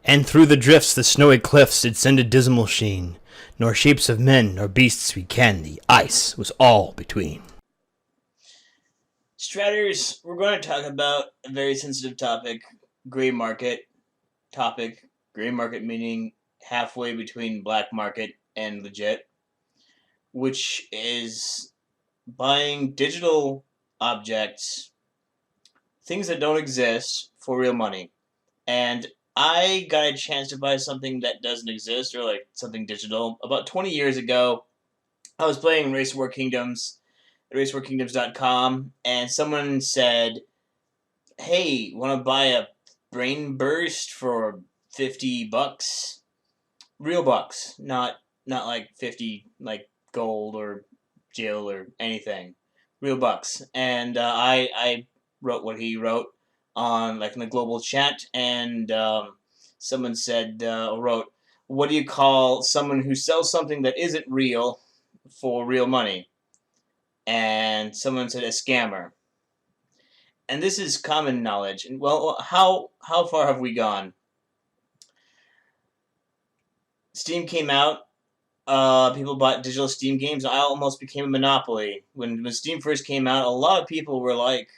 And through the drifts the snowy cliffs did send a dismal sheen, nor shapes of men nor beasts we ken, the ice was all between. Stratters, we're going to talk about a very sensitive topic, gray market topic. Gray market meaning halfway between black market and legit, which is buying digital objects, things that don't exist for real money. And I got a chance to buy something that doesn't exist, or like something digital, about 20 years ago. I was playing Race War Kingdoms at racewarkingdoms.com, and someone said, "Hey, want to buy a brain burst for $50? Real bucks, not like 50 like gold or Jill or anything. Real bucks." And I wrote what he wrote on like in the global chat, and someone said wrote, "What do you call someone who sells something that isn't real for real money?" And someone said a scammer. And this is common knowledge. And well, how far have we gone? Steam came out. People bought digital Steam games. I almost became a monopoly. When Steam first came out, a lot of people were like,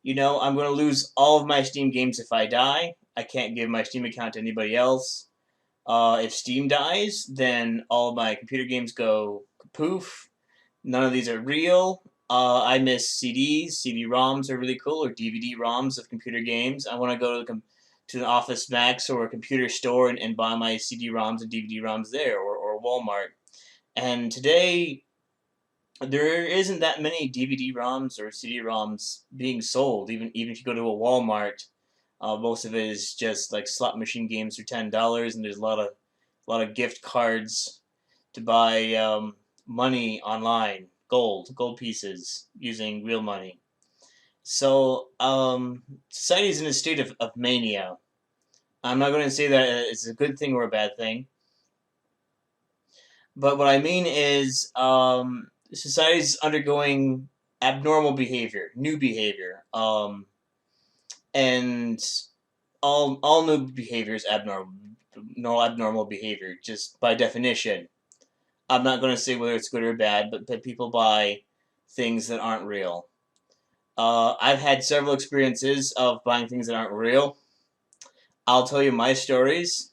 I'm going to lose all of my Steam games if I die. I can't give my Steam account to anybody else. If Steam dies, then all of my computer games go poof. None of these are real. I miss CDs. CD-ROMs are really cool, or DVD-ROMs of computer games. I want to go to the Office Max or a computer store and buy my CD-ROMs and DVD-ROMs there, or Walmart. And today, there isn't that many DVD-ROMs or CD-ROMs being sold. Even if you go to a Walmart, most of it is just like slot machine games for $10, and there's a lot of gift cards to buy money online, gold pieces using real money. So society is in a state of mania. I'm not going to say that it's a good thing or a bad thing, but what I mean is society is undergoing abnormal behavior, new behavior, and all new behavior is abnormal. No abnormal behavior, just by definition. I'm not going to say whether it's good or bad, but people buy things that aren't real. I've had several experiences of buying things that aren't real. I'll tell you my stories.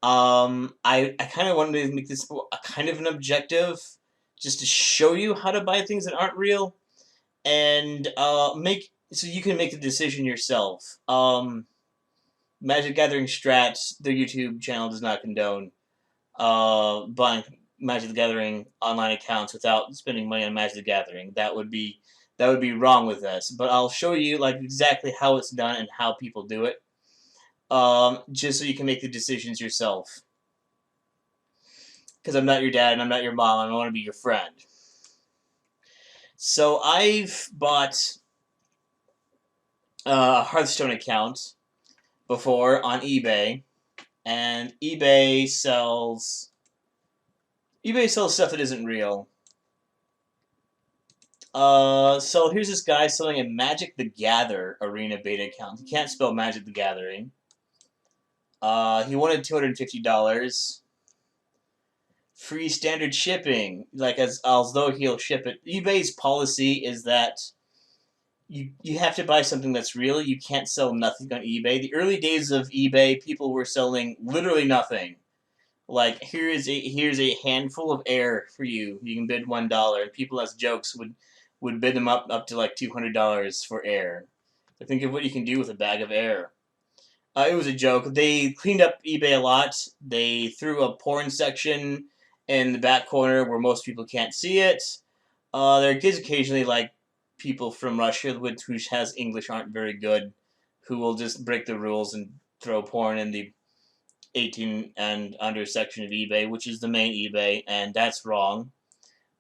I kind of wanted to make this a kind of an objective, just to show you how to buy things that aren't real, and make so you can make the decision yourself. Magic Gathering Strats, their YouTube channel does not condone buying Magic the Gathering online accounts without spending money on Magic the Gathering. That would be wrong with us. But I'll show you like exactly how it's done and how people do it, just so you can make the decisions yourself. Because I'm not your dad and I'm not your mom. I want to be your friend. So I've bought a Hearthstone account before on eBay, and eBay sells stuff that isn't real. So here's this guy selling a Magic the Gather arena beta account. He can't spell Magic the Gathering. He wanted $250. Free standard shipping, like as though he'll ship it. eBay's policy is that you have to buy something that's real. You can't sell nothing on eBay. The early days of eBay, people were selling literally nothing. Like here's a handful of air for you. You can bid $1, and people as jokes would bid them up to like $200 for air. So think of what you can do with a bag of air. It was a joke. They cleaned up eBay a lot. They threw a porn section in the back corner where most people can't see it. There is occasionally like people from Russia who has English aren't very good, who will just break the rules and throw porn in the 18 and under section of eBay, which is the main eBay, and that's wrong.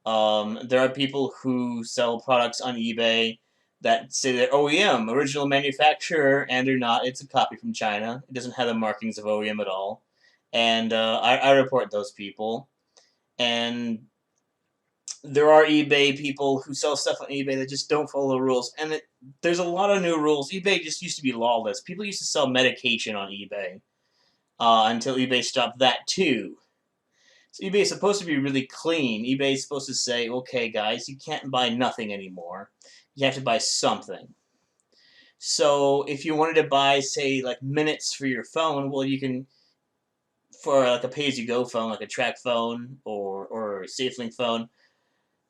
There are people who sell products on eBay that say they're OEM, original manufacturer, and they're not. It's a copy from China. It doesn't have the markings of OEM at all. And I report those people. And there are eBay people who sell stuff on eBay that just don't follow the rules. And there's a lot of new rules. eBay just used to be lawless. People used to sell medication on eBay. until eBay stopped that too. So eBay is supposed to be really clean. eBay is supposed to say, okay, guys, you can't buy nothing anymore. You have to buy something. So if you wanted to buy, say, like minutes for your phone, well, you can, for like a pay-as-you-go phone, like a track phone or a SafeLink phone,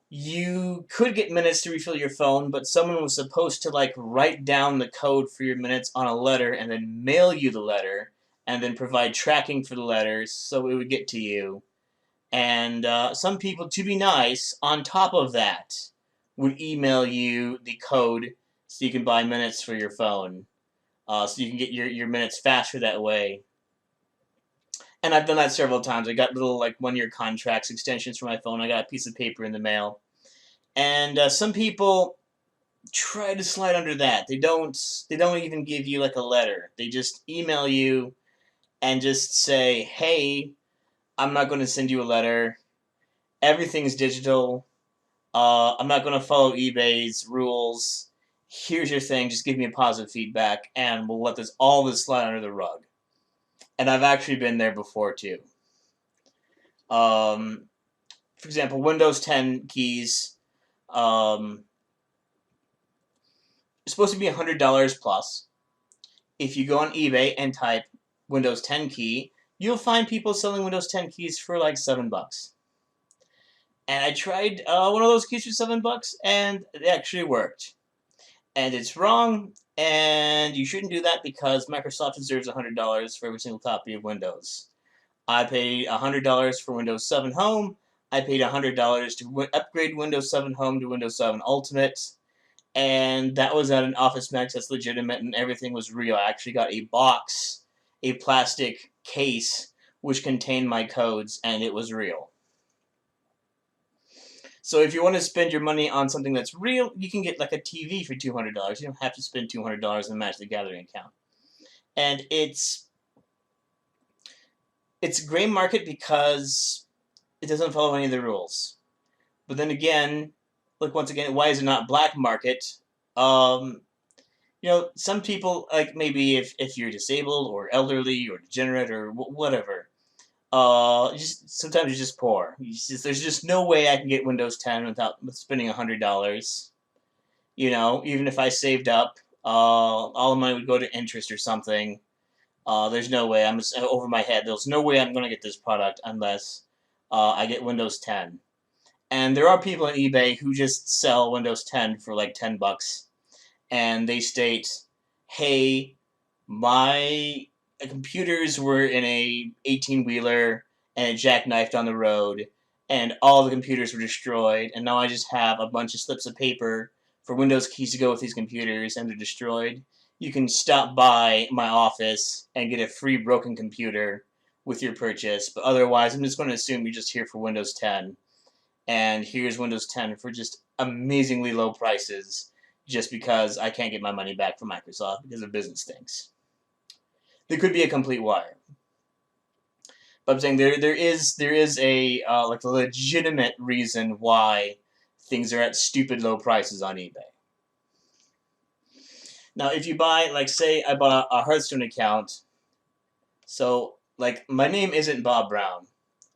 you could get minutes to refill your phone, but someone was supposed to like write down the code for your minutes on a letter and then mail you the letter and then provide tracking for the letters so it would get to you. And some people, to be nice, on top of that, would email you the code so you can buy minutes for your phone. So you can get your minutes faster that way. And I've done that several times. I got little like 1-year contracts, extensions for my phone. I got a piece of paper in the mail. And some people try to slide under that. They don't even give you like a letter. They just email you and just say, hey, I'm not going to send you a letter. Everything's digital. I'm not going to follow eBay's rules. Here's your thing. Just give me a positive feedback, and we'll let all this slide under the rug. And I've actually been there before, too. For example, Windows 10 keys. It's supposed to be $100 plus. If you go on eBay and type Windows 10 key, you'll find people selling Windows 10 keys for like $7. And I tried one of those keys for $7, and it actually worked. And it's wrong, and you shouldn't do that because Microsoft deserves $100 for every single copy of Windows. I paid $100 for Windows 7 Home. I paid $100 to upgrade Windows 7 Home to Windows 7 Ultimate. And that was at an Office Max that's legitimate and everything was real. I actually got a box, a plastic case, which contained my codes, and it was real. So if you want to spend your money on something that's real, you can get like a TV for $200. You don't have to spend $200 in a Magic the Gathering account. And it's a gray market because it doesn't follow any of the rules. But then again, like once again, why is it not black market? You know, some people, like maybe if you're disabled or elderly or degenerate or whatever, sometimes you're just poor. There's just no way I can get Windows 10 without spending $100. You know, even if I saved up, all the money would go to interest or something. There's no way. I'm just over my head. There's no way I'm going to get this product unless I get Windows 10. And there are people on eBay who just sell Windows 10 for like $10, and they state, "Hey, my computers were in a 18-wheeler and it jackknifed on the road, and all the computers were destroyed, and now I just have a bunch of slips of paper for Windows keys to go with these computers, and they're destroyed. You can stop by my office and get a free broken computer with your purchase, but otherwise I'm just going to assume you're just here for Windows 10. And here's Windows 10 for just amazingly low prices just because I can't get my money back from Microsoft because of business things." There could be a complete wire. But I'm saying there is a like a legitimate reason why things are at stupid low prices on eBay. Now, if you buy, like, say I bought a Hearthstone account, so like my name isn't Bob Brown,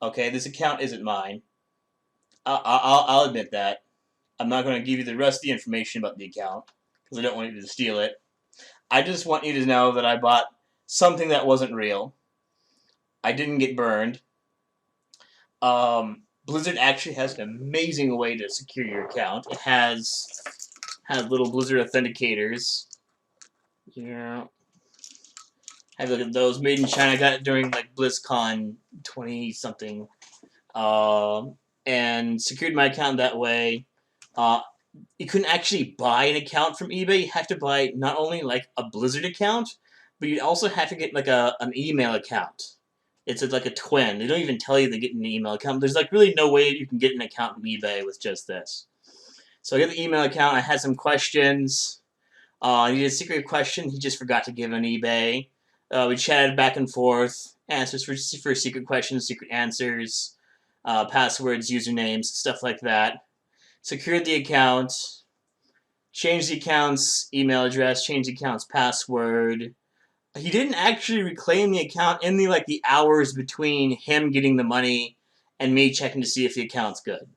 okay? This account isn't mine. I'll admit that. I'm not going to give you the rest of the information about the account because I don't want you to steal it. I just want you to know that I bought something that wasn't real. I didn't get burned. Blizzard actually has an amazing way to secure your account. It has little Blizzard authenticators. Yeah. Have a look at those. Made in China. I got it during like BlizzCon 20-something. And secured my account that way. You couldn't actually buy an account from eBay. You have to buy not only like a Blizzard account, but you also have to get like an email account. It's like a twin. They don't even tell you they get an email account. There's like really no way you can get an account from eBay with just this. So I got the email account. I had some questions. I needed a secret question. He just forgot to give on eBay. We chatted back and forth. Answers for secret questions, secret answers, passwords, usernames, stuff like that. Secured the account. Changed the account's email address. Changed the account's password. he didn't actually reclaim the account in the hours between him getting the money and me checking to see if the account's good.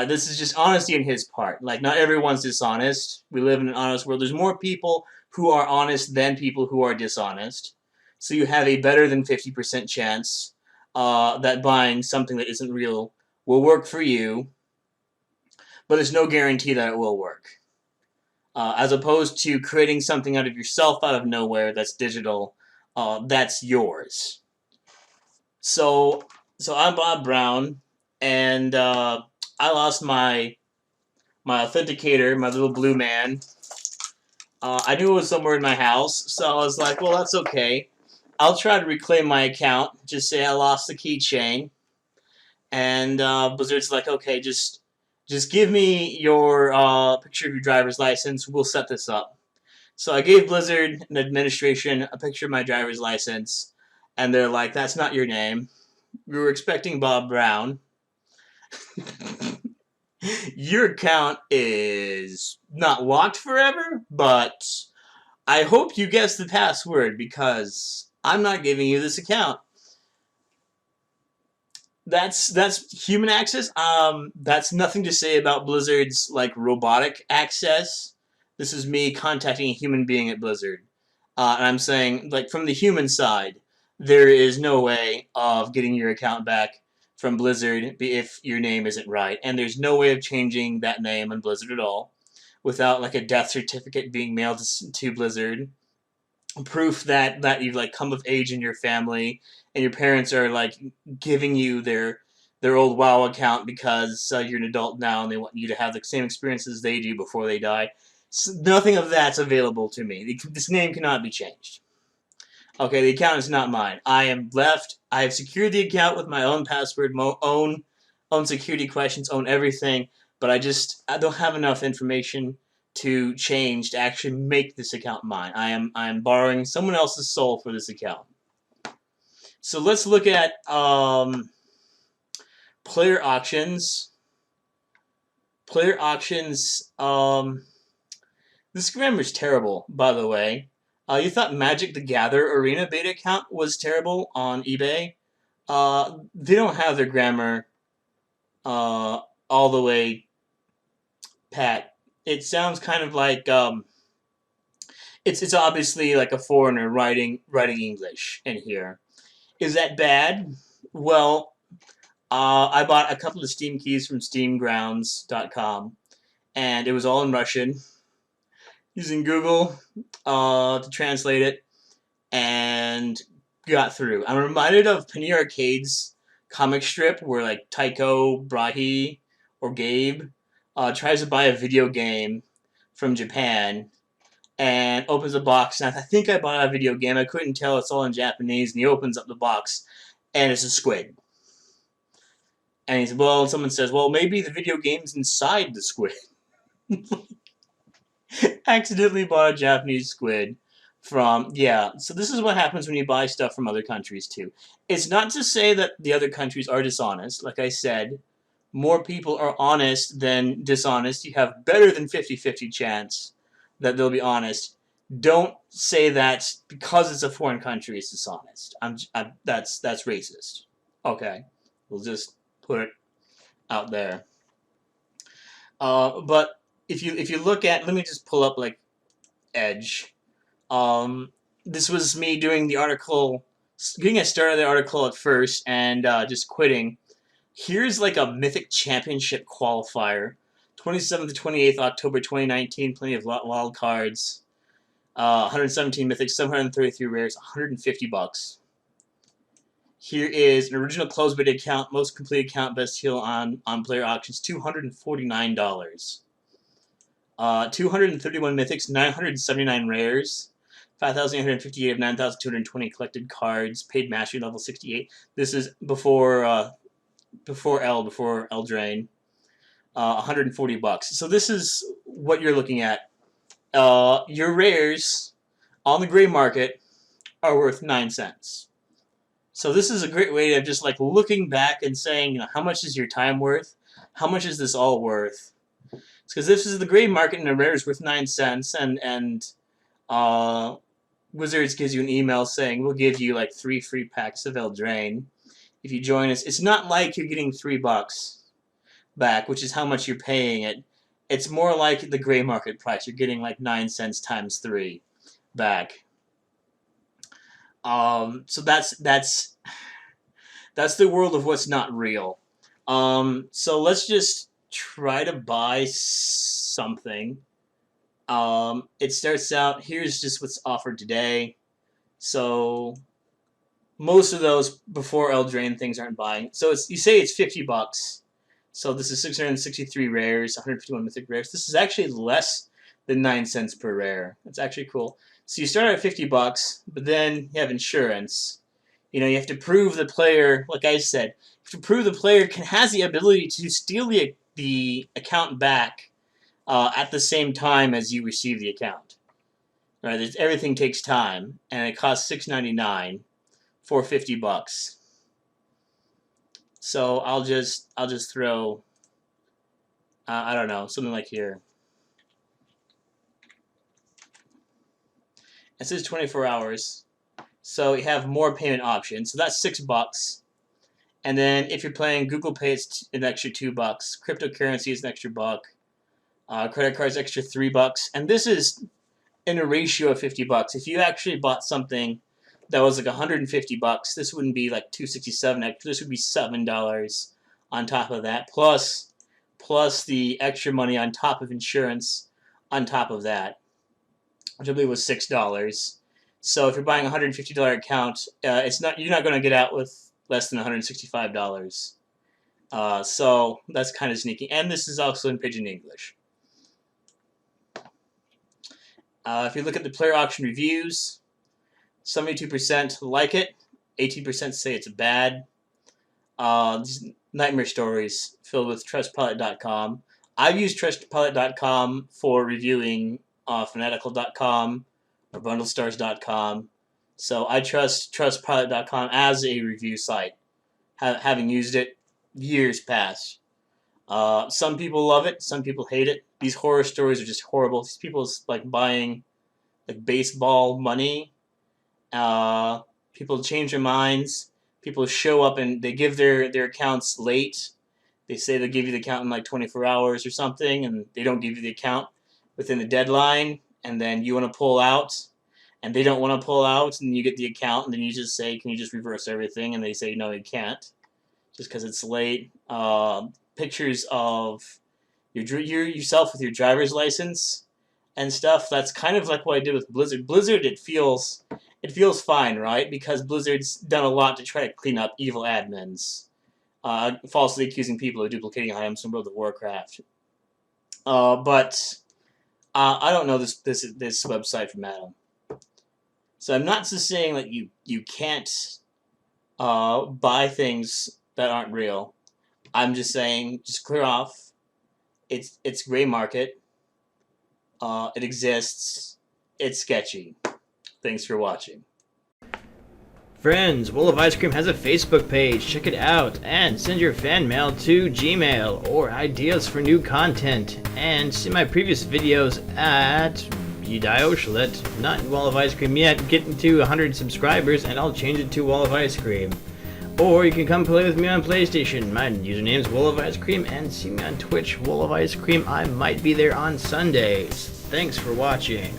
This is just honesty on his part. Like, not everyone's dishonest. We live in an honest world. There's more people who are honest than people who are dishonest. So you have a better than 50% chance that buying something that isn't real will work for you, but there's no guarantee that it will work. As opposed to creating something out of yourself out of nowhere that's digital, that's yours. So, I'm Bob Brown, and I lost my authenticator, my little blue man. I knew it was somewhere in my house, so I was like, well, that's okay. I'll try to reclaim my account. Just say I lost the keychain. And Blizzard's like, okay, just give me your picture of your driver's license. We'll set this up. So I gave Blizzard and administration a picture of my driver's license, and they're like, that's not your name. We were expecting Bob Brown. Your account is not locked forever, but I hope you guess the password because I'm not giving you this account. That's human access. That's nothing to say about Blizzard's robotic access. This is me contacting a human being at Blizzard, and I'm saying from the human side, there is no way of getting your account back from Blizzard if your name isn't right, and there's no way of changing that name on Blizzard at all without a death certificate being mailed to Blizzard, proof that you've come of age in your family and your parents are giving you their old WoW account because you're an adult now and they want you to have the same experiences they do before they die. So nothing of that's available to me. This name cannot be changed. Okay, the account is not mine. I am left. I have secured the account with my own password, own security questions, own everything, but I don't have enough information to change to actually make this account mine. I am borrowing someone else's soul for this account. So let's look at player auctions. Player auctions. This grammar is terrible, by the way. You thought Magic the Gather Arena beta account was terrible on eBay? They don't have their grammar all the way pat. It sounds kind of like it's obviously like a foreigner writing English in here. Is that bad? Well, I bought a couple of Steam keys from SteamGrounds.com, and it was all in Russian. Using Google to translate it, and got through. I'm reminded of Penny Arcade's comic strip where Tycho Brahe or Gabe tries to buy a video game from Japan and opens a box. And I think I bought a video game. I couldn't tell. It's all in Japanese. And he opens up the box, and it's a squid. And he said, well, someone says, well, maybe the video game's inside the squid. Accidentally bought a Japanese squid from, yeah. So this is what happens when you buy stuff from other countries, too. It's not to say that the other countries are dishonest. Like I said, more people are honest than dishonest. You have better than 50-50 chance that they'll be honest. Don't say that because it's a foreign country it's dishonest. That's racist. Okay, we'll just put it out there. But if you look at, let me just pull up Edge. This was me doing the article, getting a start of the article at first, and just quitting. Here's a Mythic Championship qualifier, 27th to 28th October 2019. Plenty of wild cards. 117 mythics, 733 rares, $150. Here is an original closed beta account, most complete account, best deal on player auctions, $249. 231 mythics, 979 rares, 5,858 of 9,220 collected cards, paid mastery level 68. This is before Eldraine. $140. So this is what you're looking at. Your rares on the gray market are worth 9 cents. So this is a great way of just looking back and saying, how much is your time worth? How much is this all worth? It's because this is the gray market and the rare is worth 9 cents, and Wizards gives you an email saying we'll give you like 3 free packs of Eldraine if you join us. It's not like you're getting $3 back, which is how much you're paying it. It's more like the gray market price. You're getting like 9 cents times 3 back. So that's the world of what's not real. So let's just try to buy something. It starts out, here's just what's offered today. So most of those before Eldraine things aren't buying. So you say it's $50. So this is 663 rares, 151 mythic rares. This is actually less than 9 cents per rare. That's actually cool. So you start at $50, but then you have insurance. You know, you have to prove the player, like I said, you have to prove the player has the ability to steal the account back at the same time as you receive the account. Right? Everything takes time, and it costs $6.99 for $50. So I'll just throw, I don't know, something like here. It says 24 hours. So you have more payment options. So that's $6. And then if you're playing Google Pay, it's an extra $2. Cryptocurrency is an extra $1. Credit cards extra $3. And this is in a ratio of $50. If you actually bought something that was like $150, this wouldn't be like $267 extra. This would be $7 on top of that, plus the extra money on top of insurance on top of that, which I believe was $6. So if you're buying a $150 account, you're not going to get out with less than $165. So that's kind of sneaky. And this is also in Pidgin English. If you look at the player auction reviews, 72% like it, 18% say it's bad. These nightmare stories filled with Trustpilot.com. I've used Trustpilot.com for reviewing Fanatical.com or BundleStars.com. So I trust Trustpilot.com as a review site, having used it years past. Some people love it, some people hate it. These horror stories are just horrible. These people like buying like baseball money. People change their minds. People show up and they give their accounts late. They say they'll give you the account in like 24 hours or something, and they don't give you the account within the deadline, and then you want to pull out, and they don't want to pull out, and you get the account, and then you just say, can you just reverse everything? And they say, no, you can't, just because it's late. Pictures of yourself with your driver's license and stuff. That's kind of like what I did with Blizzard. Blizzard, it feels fine, right? Because Blizzard's done a lot to try to clean up evil admins, falsely accusing people of duplicating items from World of Warcraft. But I don't know this website from Adam. So I'm not just saying that you can't buy things that aren't real. I'm just saying, just clear off. It's gray market. It exists. It's sketchy. Thanks for watching. Friends, Wall of Ice Cream has a Facebook page. Check it out and send your fan mail to Gmail or ideas for new content. And see my previous videos at Yudioshlet. Not Wall of Ice Cream yet. Getting to 100 subscribers and I'll change it to Wall of Ice Cream. Or you can come play with me on PlayStation. My username is Wall of Ice Cream, and see me on Twitch, Wall of Ice Cream. I might be there on Sundays. Thanks for watching.